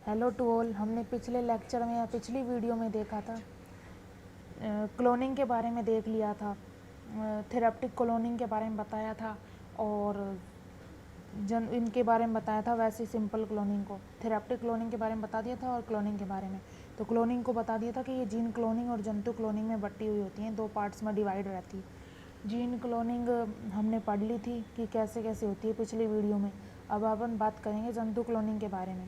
Hello to all. हमने पिछले lecture में या पिछली वीडियो में देखा था, क्लोनिंग के बारे में देख लिया था। थेरेप्टिक क्लोनिंग के बारे में बताया था और इनके बारे में बताया था। वैसे सिंपल क्लोनिंग को, थेरेप्टिक क्लोनिंग के बारे में बता दिया था और क्लोनिंग के बारे में तो क्लोनिंग को बता दिया था कि ये जीन क्लोनिंग और जंतु क्लोनिंग में बटी हुई होती हैं, दो पार्ट्स में डिवाइड रहती है। जीन क्लोनिंग हमने पढ़ ली थी कि कैसे कैसे होती है पिछली वीडियो में। अब अपन बात करेंगे जंतु क्लोनिंग के बारे में।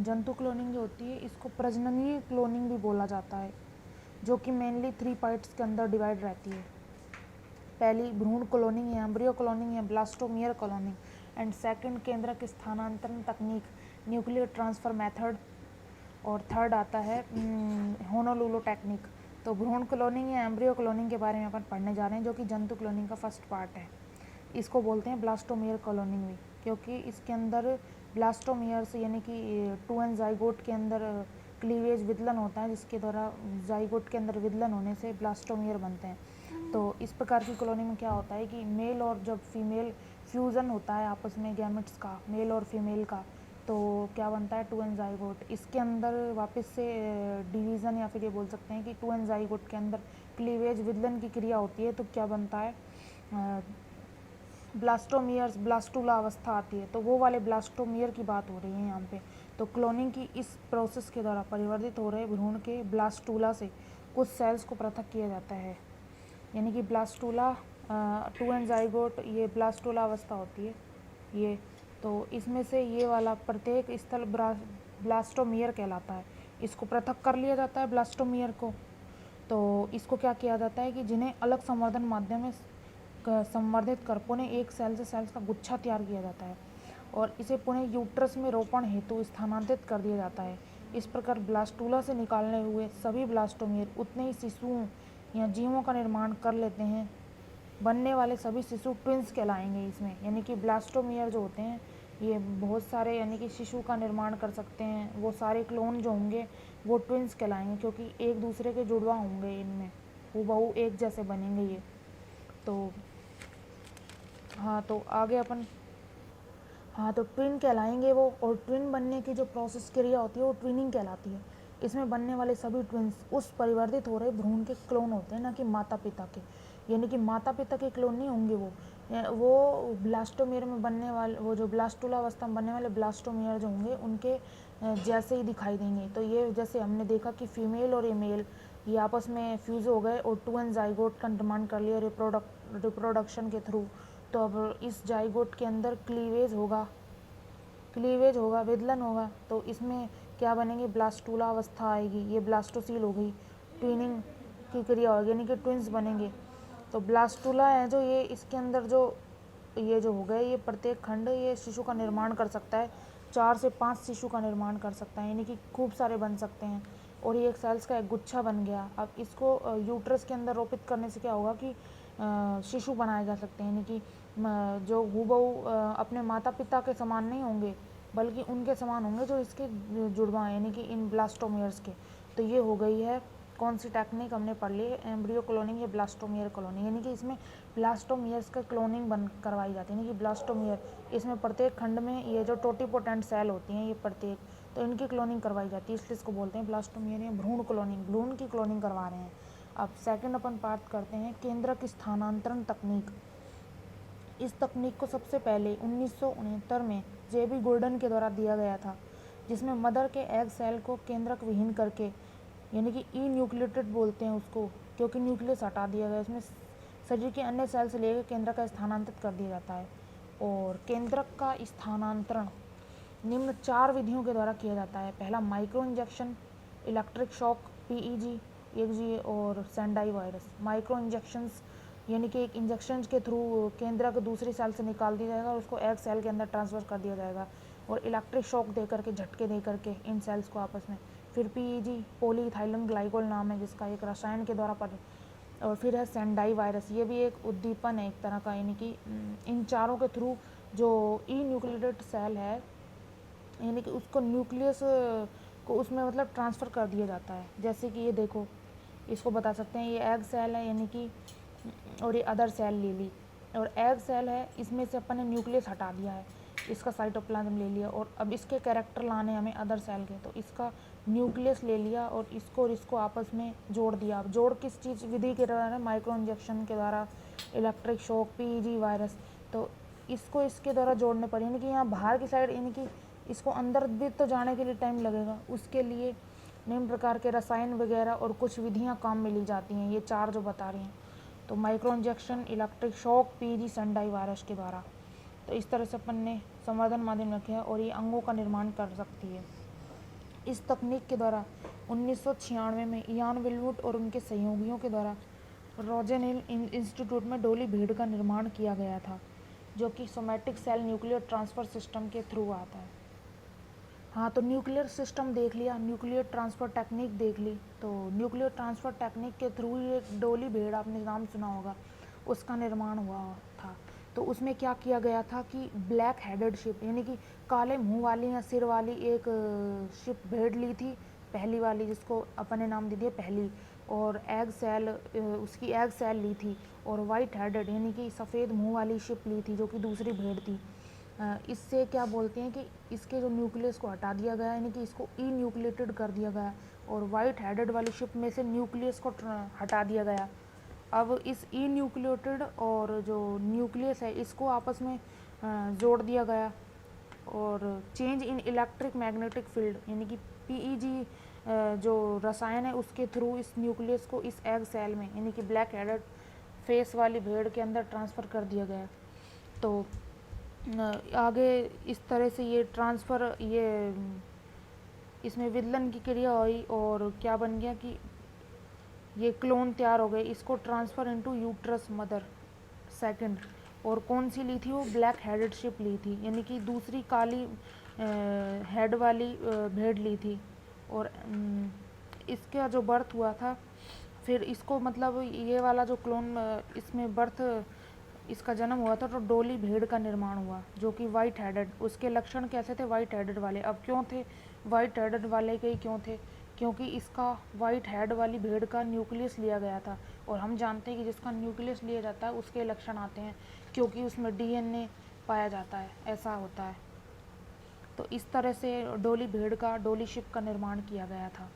जंतु क्लोनिंग जो होती है इसको प्रजननीय क्लोनिंग भी बोला जाता है, जो कि मेनली 3 पार्ट्स के अंदर डिवाइड रहती है। पहली भ्रूण क्लोनिंग या एम्ब्रियो क्लोनिंग या ब्लास्टोमियर क्लोनिंग, एंड सेकंड केंद्रक स्थानांतरण तकनीक, न्यूक्लियर ट्रांसफर मेथड, और थर्ड आता है होनोलुलु टेक्निक। तो भ्रूण क्लोनिंग या एम्ब्रियो क्लोनिंग के बारे में अपन पढ़ने जा रहे हैं, जो कि जंतु क्लोनिंग का फर्स्ट पार्ट है। इसको बोलते हैं ब्लास्टोमियर क्लोनिंग भी, क्योंकि इसके अंदर ब्लास्टोमियर्स यानी कि 2 एन जाइगोट के अंदर क्लीवेज विदलन होता है, जिसके द्वारा जाइगोट के अंदर विदलन होने से ब्लास्टोमियर बनते हैं। तो इस प्रकार की कॉलोनी में क्या होता है कि मेल और जब फीमेल फ्यूज़न होता है आपस में गैमेट्स का, मेल और फीमेल का, तो क्या बनता है 2 एन जाइगोट। इसके अंदर वापस से डिवीज़न या फिर ये बोल सकते हैं कि 2 एन जाइगोट के अंदर क्लीवेज विदलन की क्रिया होती है, तो क्या बनता है ब्लास्टोमियर्स, ब्लास्टूला अवस्था आती है। तो वो वाले ब्लास्टोमियर की बात हो रही है यहाँ पे। तो क्लोनिंग की इस प्रोसेस के द्वारा परिवर्तित हो रहे भ्रूण के ब्लास्टूला से कुछ सेल्स को पृथक किया जाता है, यानी कि ब्लास्टूला 2 एन जाइगोट, ये ब्लास्टूला अवस्था होती है ये। तो इसमें से ये वाला प्रत्येक स्थल ब्लास्टोमियर कहलाता है। इसको पृथक कर लिया जाता है ब्लास्टोमियर को। तो इसको क्या किया जाता है कि जिन्हें अलग संवर्धन माध्यम में संवर्धित कर पुनः एक सेल से सेल्स का गुच्छा तैयार किया जाता है और इसे पुनः यूट्रस में रोपण हेतु स्थानांतरित कर दिया जाता है। इस प्रकार ब्लास्टूला से निकालने हुए सभी ब्लास्टोमियर उतने ही शिशुओं या जीवों का निर्माण कर लेते हैं। बनने वाले सभी शिशु ट्विंस कहलाएंगे इसमें, यानी कि ब्लास्टोमियर जो होते हैं ये बहुत सारे यानी कि शिशु का निर्माण कर सकते हैं। वो सारे क्लोन जो होंगे वो ट्विंस कहलाएंगे, क्योंकि एक दूसरे के जुड़वा होंगे, इनमें हूबहू एक जैसे बनेंगे ये। तो हाँ, तो आगे अपन तो ट्विन कहलाएंगे वो। और ट्विन बनने की जो प्रोसेस क्रिया होती है वो ट्विनिंग कहलाती है। इसमें बनने वाले सभी ट्विन्स उस परिवर्तित हो रहे भ्रूण के क्लोन होते हैं, ना कि माता पिता के। यानी कि माता पिता के क्लोन नहीं होंगे वो ब्लास्टोमियर में बनने वाले, वो जो ब्लास्टूला अवस्था में बनने वाले ब्लास्टोमियर जो होंगे उनके जैसे ही दिखाई देंगे। तो ये जैसे हमने देखा कि फीमेल और ये मेल ये आपस में फ्यूज़ हो गए और 2 एन जाइगोट का निर्माण कर लिया रिप्रोडक्शन के थ्रू। तो अब इस जाइगोट के अंदर क्लीवेज होगा, विदलन होगा। तो इसमें क्या बनेंगे, ब्लास्टूला अवस्था आएगी, ये ब्लास्टोसील हो गई, ट्विनिंग की क्रिया होगी, यानी कि ट्विंस बनेंगे। तो ब्लास्टूला है जो ये इसके अंदर जो ये जो हो गए, ये प्रत्येक खंड ये शिशु का निर्माण कर सकता है, 4 से 5 शिशु का निर्माण कर सकता है, यानी कि खूब सारे बन सकते हैं। और ये एक सेल्स का एक गुच्छा बन गया। अब इसको यूट्रस के अंदर रोपित करने से क्या होगा कि शिशु बनाए जा सकते हैं, यानी कि जो हूबहू अपने माता पिता के समान नहीं होंगे, बल्कि उनके समान होंगे जो इसके जुड़वा हैं, यानी कि इन ब्लास्टोमियर्स के। तो ये हो गई है कौन सी टेक्निक हमने पढ़ ली है, एम्ब्रियो क्लोनिंग या ब्लास्टोमियर क्लोनिंग, यानी कि इसमें ब्लास्टोमियर्स का क्लोनिंग बन करवाई जाती है। यानी कि ब्लास्टोमियर, इसमें प्रत्येक खंड में ये जो टोटीपोटेंट सेल होती हैं ये प्रत्येक, तो इनकी क्लोनिंग करवाई जाती है, इसलिए इसको बोलते हैं ब्लास्टोमियर या भ्रूण क्लोनिंग। भ्रूण की क्लोनिंग करवा रहे हैं। अब सेकंड अपन बात करते हैं केंद्रक स्थानांतरण तकनीक। इस तकनीक को सबसे पहले 1969 में जेबी गोल्डन के द्वारा दिया गया था, जिसमें मदर के एग सेल को केंद्रक विहीन करके, यानी कि ई न्यूक्लियोटाइड बोलते हैं उसको, क्योंकि न्यूक्लियस हटा दिया गया, इसमें शरीर के अन्य सेल से लेकर केंद्रक का स्थानांतरित कर दिया जाता है। और केंद्रक का स्थानांतरण निम्न 4 विधियों के द्वारा किया जाता है। पहला micro injection, electric shock, PEG, XD और सेंडाई वायरस। माइक्रो इंजेक्शंस यानी कि एक इंजेक्शन के थ्रू केंद्रक दूसरी सेल से निकाल दिया जाएगा और उसको एग सेल के अंदर ट्रांसफ़र कर दिया जाएगा। और इलेक्ट्रिक शॉक दे करके, झटके दे करके इन सेल्स को आपस में। फिर पीईजी, पॉलीइथाइलिन ग्लाइकोल नाम है जिसका, एक रसायन के द्वारा और फिर है सेंडाई वायरस, ये भी एक उद्दीपन है एक तरह का, यानी कि इन चारों के थ्रू जो ई न्यूक्लियोटाइड सेल है, यानी कि उसको न्यूक्लियस को उसमें मतलब ट्रांसफ़र कर दिया जाता है। जैसे कि ये देखो, इसको बता सकते हैं ये एग सेल है, यानी कि, और ये अदर सेल ले ली, और एग सेल है, इसमें से अपन ने न्यूक्लियस हटा दिया है, इसका साइटोप्लाज्म ले लिया और अब इसके कैरेक्टर लाने हमें अदर सेल के, तो इसका न्यूक्लियस ले लिया और इसको आपस में जोड़ दिया। अब जोड़ किस चीज़ विधि के द्वारा? माइक्रो इंजेक्शन के द्वारा, इलेक्ट्रिक शॉक, पीईजी वायरस। तो इसको इसके द्वारा जोड़ने पर, यानी कि यहाँ बाहर की साइड, यानी कि इसको अंदर भी तो जाने के लिए टाइम लगेगा, उसके लिए निम्न प्रकार के रसायन वगैरह और कुछ विधियाँ काम में ली जाती हैं, ये 4 जो बता रही हैं। तो micro injection, electric shock, PEG, Sendai virus के द्वारा। तो इस तरह से अपन ने संवर्धन माध्यम रखे हैं और ये अंगों का निर्माण कर सकती है। इस तकनीक के द्वारा 1996 में इयान विलवुड और उनके सहयोगियों के द्वारा रोजेन हिल इंस्टीट्यूट में डोली भीड़ का निर्माण किया गया था, जो कि somatic cell nuclear transfer system के थ्रू आता है। हाँ, तो न्यूक्लियर सिस्टम देख लिया, न्यूक्लियर ट्रांसफ़र टेक्निक देख ली। तो न्यूक्लियर ट्रांसफ़र टेक्निक के थ्रू ही एक डोली भेड़, आपने नाम सुना होगा, उसका निर्माण हुआ था। तो उसमें क्या किया गया था कि ब्लैक हेडेड शिप, यानी कि काले मुंह वाली या सिर वाली एक शिप भेड़ ली थी, पहली वाली, जिसको अपन ने नाम दे दिया पहली। और एग सेल, उसकी एग सेल ली थी। और वाइट हेडेड, यानी कि सफ़ेद मुंह वाली शिप ली थी, जो कि दूसरी भेड़ थी। इससे क्या बोलते हैं कि इसके जो न्यूक्लियस को हटा दिया गया, यानी कि इसको ई न्यूक्लिएटेड कर दिया गया, और वाइट हेडेड वाली शिप में से न्यूक्लियस को हटा दिया गया। अब इस ई न्यूक्लिएटेड और जो न्यूक्लियस है, इसको आपस में जोड़ दिया गया। और change in electric magnetic field, यानी कि पीईजी जो रसायन है, उसके थ्रू इस न्यूक्लियस को इस एग सेल में, यानी कि ब्लैक हेडेड फेस वाली भेड़ के अंदर ट्रांसफ़र कर दिया गया। तो आगे इस तरह से ये ट्रांसफ़र, ये इसमें विदलन की क्रिया हुई और क्या बन गया कि ये क्लोन तैयार हो गए। इसको transfer into uterus mother second. और कौन सी ली थी? वो ब्लैक हेडेड शिप ली थी, यानी कि दूसरी काली हेड वाली भेड़ ली थी। और इसका जो बर्थ हुआ था, फिर इसको मतलब ये वाला जो क्लोन, इसमें बर्थ, इसका जन्म हुआ था, तो डोली भेड़ का निर्माण हुआ, जो कि वाइट हेडेड। उसके लक्षण कैसे थे? वाइट हेडेड वाले। अब क्यों थे वाइट हेडेड वाले के ही क्यों थे? क्योंकि इसका वाइट हेड वाली भेड़ का न्यूक्लियस लिया गया था, और हम जानते हैं कि जिसका न्यूक्लियस लिया जाता है उसके लक्षण आते हैं, क्योंकि उसमें डीएनए पाया जाता है, ऐसा होता है। तो इस तरह से डोली भेड़ का, डोली शिप का निर्माण किया गया था।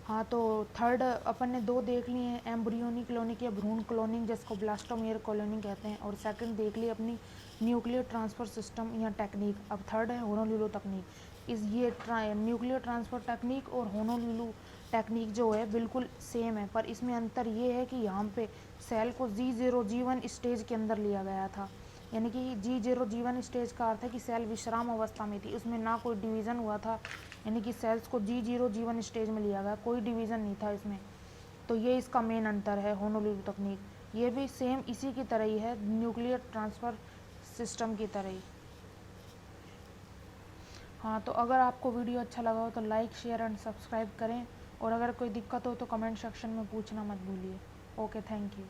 हाँ, तो थर्ड अपन ने 2 देख लिए हैं, एम्ब्रियोनिक क्लोनिंग या भ्रूण क्लोनिंग, जिसको ब्लास्टोमेयर क्लोनिंग कहते हैं। और सेकंड देख ली अपनी न्यूक्लियर ट्रांसफ़र सिस्टम या टेक्निक। अब थर्ड है होनोलुलु तकनीक। ये न्यूक्लियर ट्रांसफ़र टेक्निक और होनोलुलु टेक्निक जो है बिल्कुल सेम है, पर इसमें अंतर ये है कि यहाँ पे सेल को G0 G1 स्टेज के अंदर लिया गया था। यानी कि G0 G1 स्टेज का अर्थ है कि सेल विश्राम अवस्था में थी, उसमें ना कोई डिवीज़न हुआ था, यानी कि सेल्स को G0 G1 स्टेज में लिया गया, कोई डिवीज़न नहीं था इसमें। तो ये इसका मेन अंतर है होनोलुलु तकनीक। ये भी सेम इसी की तरह ही है, न्यूक्लियर ट्रांसफ़र सिस्टम की तरह ही। हाँ, तो अगर आपको वीडियो अच्छा लगा हो तो लाइक, शेयर एंड सब्सक्राइब करें, और अगर कोई दिक्कत हो तो कमेंट सेक्शन में पूछना मत भूलिए। Okay, thank you.